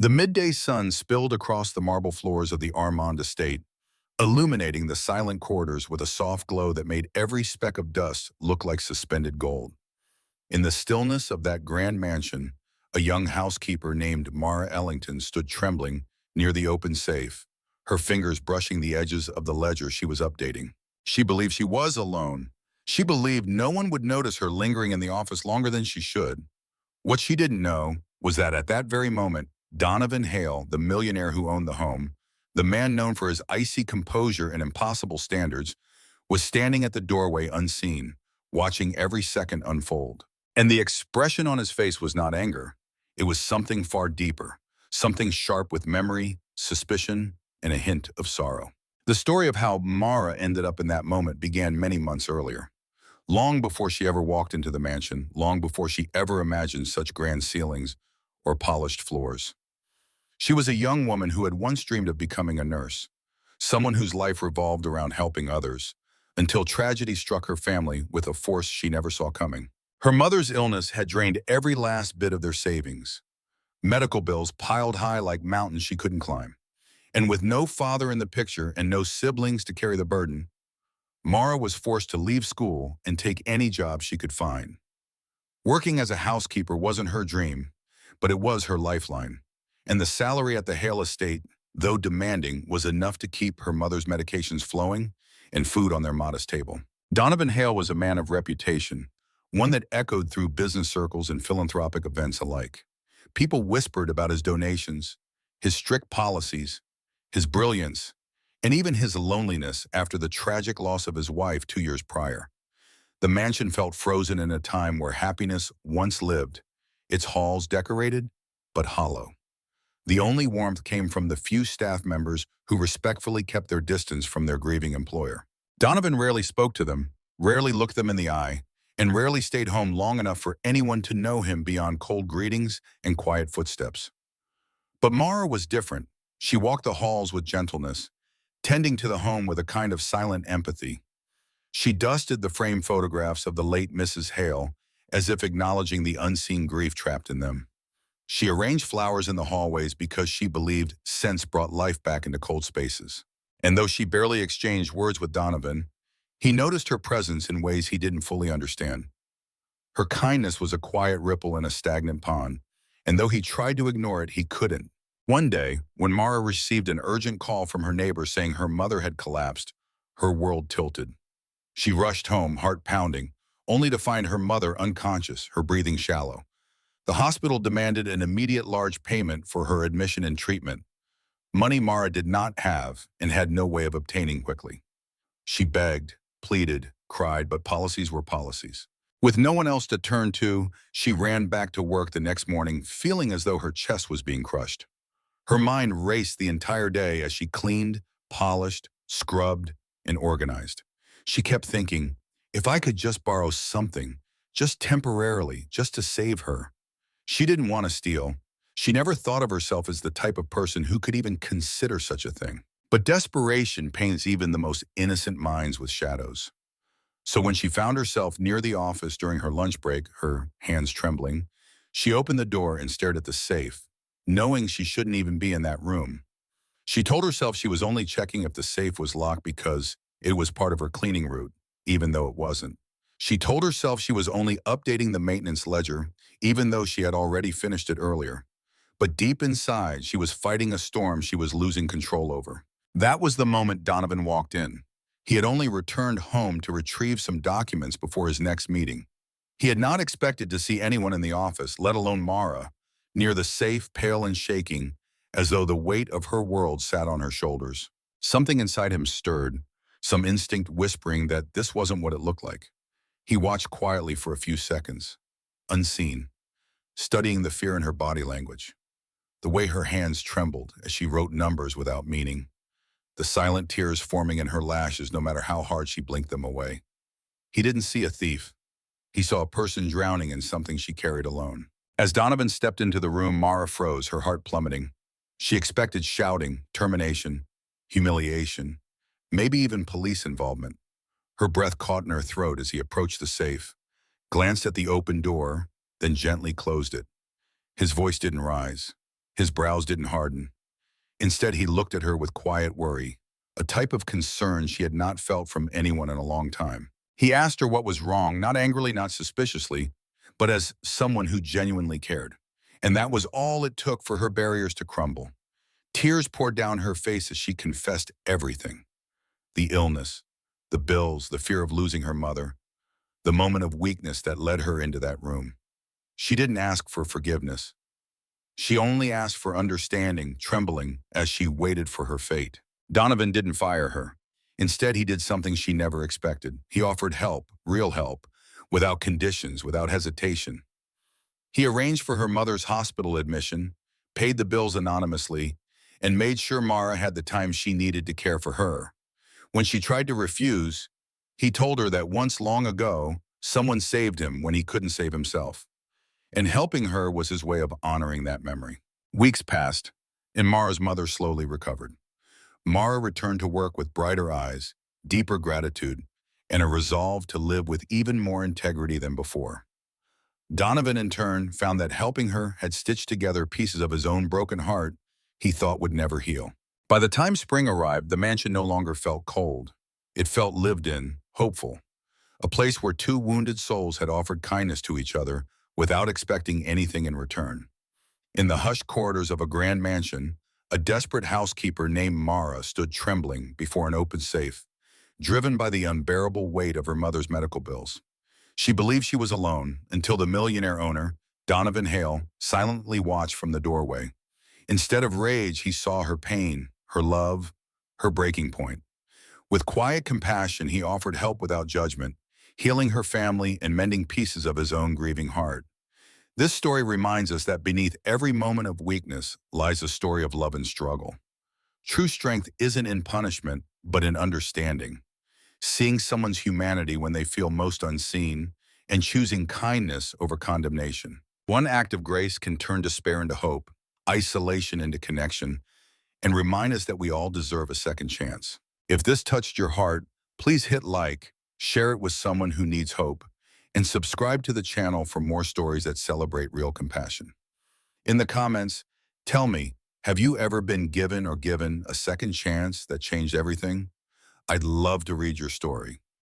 The midday sun spilled across the marble floors of the Armand estate, illuminating the silent corridors with a soft glow that made every speck of dust look like suspended gold. In the stillness of that grand mansion, a young housekeeper named Mara Ellington stood trembling near the open safe, her fingers brushing the edges of the ledger she was updating. She believed she was alone. She believed no one would notice her lingering in the office longer than she should. What she didn't know was that at that very moment, Donovan Hale, the millionaire who owned the home, the man known for his icy composure and impossible standards, was standing at the doorway unseen, watching every second unfold. And the expression on his face was not anger. It was something far deeper, something sharp with memory, suspicion, and a hint of sorrow. The story of how Mara ended up in that moment began many months earlier. Long before she ever walked into the mansion, long before she ever imagined such grand ceilings or polished floors. She was a young woman who had once dreamed of becoming a nurse, someone whose life revolved around helping others, until tragedy struck her family with a force she never saw coming. Her mother's illness had drained every last bit of their savings. Medical bills piled high like mountains she couldn't climb. And with no father in the picture and no siblings to carry the burden, Mara was forced to leave school and take any job she could find. Working as a housekeeper wasn't her dream, but it was her lifeline. And the salary at the Hale estate, though demanding, was enough to keep her mother's medications flowing and food on their modest table. Donovan Hale was a man of reputation, one that echoed through business circles and philanthropic events alike. People whispered about his donations, his strict policies, his brilliance, and even his loneliness after the tragic loss of his wife 2 years prior. The mansion felt frozen in a time where happiness once lived, its halls decorated, but hollow. The only warmth came from the few staff members who respectfully kept their distance from their grieving employer. Donovan rarely spoke to them, rarely looked them in the eye, and rarely stayed home long enough for anyone to know him beyond cold greetings and quiet footsteps. But Mara was different. She walked the halls with gentleness, tending to the home with a kind of silent empathy. She dusted the framed photographs of the late Mrs. Hale, as if acknowledging the unseen grief trapped in them. She arranged flowers in the hallways because she believed scents brought life back into cold spaces. And though she barely exchanged words with Donovan, he noticed her presence in ways he didn't fully understand. Her kindness was a quiet ripple in a stagnant pond, and though he tried to ignore it, he couldn't. One day, when Mara received an urgent call from her neighbor saying her mother had collapsed, her world tilted. She rushed home, heart pounding, only to find her mother unconscious, her breathing shallow. The hospital demanded an immediate large payment for her admission and treatment, money Mara did not have and had no way of obtaining quickly. She begged, pleaded, cried, but policies were policies. With no one else to turn to, she ran back to work the next morning, feeling as though her chest was being crushed. Her mind raced the entire day as she cleaned, polished, scrubbed, and organized. She kept thinking, if I could just borrow something, just temporarily, just to save her. She didn't want to steal. She never thought of herself as the type of person who could even consider such a thing. But desperation paints even the most innocent minds with shadows. So when she found herself near the office during her lunch break, her hands trembling, she opened the door and stared at the safe, knowing she shouldn't even be in that room. She told herself she was only checking if the safe was locked because it was part of her cleaning route, even though it wasn't. She told herself she was only updating the maintenance ledger, even though she had already finished it earlier. But deep inside, she was fighting a storm she was losing control over. That was the moment Donovan walked in. He had only returned home to retrieve some documents before his next meeting. He had not expected to see anyone in the office, let alone Mara, near the safe, pale and shaking, as though the weight of her world sat on her shoulders. Something inside him stirred, some instinct whispering that this wasn't what it looked like. He watched quietly for a few seconds, unseen, studying the fear in her body language, the way her hands trembled as she wrote numbers without meaning, the silent tears forming in her lashes no matter how hard she blinked them away. He didn't see a thief. He saw a person drowning in something she carried alone. As Donovan stepped into the room, Mara froze, her heart plummeting. She expected shouting, termination, humiliation, maybe even police involvement. Her breath caught in her throat as he approached the safe, glanced at the open door, then gently closed it. His voice didn't rise. His brows didn't harden. Instead, he looked at her with quiet worry, a type of concern she had not felt from anyone in a long time. He asked her what was wrong, not angrily, not suspiciously, but as someone who genuinely cared. And that was all it took for her barriers to crumble. Tears poured down her face as she confessed everything. The illness, the bills, the fear of losing her mother, the moment of weakness that led her into that room. She didn't ask for forgiveness. She only asked for understanding, trembling as she waited for her fate. Donovan didn't fire her. Instead, he did something she never expected. He offered help, real help, without conditions, without hesitation. He arranged for her mother's hospital admission, paid the bills anonymously, and made sure Mara had the time she needed to care for her. When she tried to refuse, he told her that once long ago, someone saved him when he couldn't save himself. And helping her was his way of honoring that memory. Weeks passed, and Mara's mother slowly recovered. Mara returned to work with brighter eyes, deeper gratitude, and a resolve to live with even more integrity than before. Donovan, in turn, found that helping her had stitched together pieces of his own broken heart he thought would never heal. By the time spring arrived, the mansion no longer felt cold. It felt lived in, hopeful, a place where two wounded souls had offered kindness to each other without expecting anything in return. In the hushed corridors of a grand mansion, a desperate housekeeper named Mara stood trembling before an open safe, driven by the unbearable weight of her mother's medical bills. She believed she was alone until the millionaire owner, Donovan Hale, silently watched from the doorway. Instead of rage, he saw her pain, her love, her breaking point. With quiet compassion, he offered help without judgment, healing her family and mending pieces of his own grieving heart. This story reminds us that beneath every moment of weakness lies a story of love and struggle. True strength isn't in punishment, but in understanding. Seeing someone's humanity when they feel most unseen, and choosing kindness over condemnation. One act of grace can turn despair into hope, isolation into connection, and remind us that we all deserve a second chance. If this touched your heart, please hit like, share it with someone who needs hope, and subscribe to the channel for more stories that celebrate real compassion. In the comments, tell me, have you ever been given a second chance that changed everything? I'd love to read your story.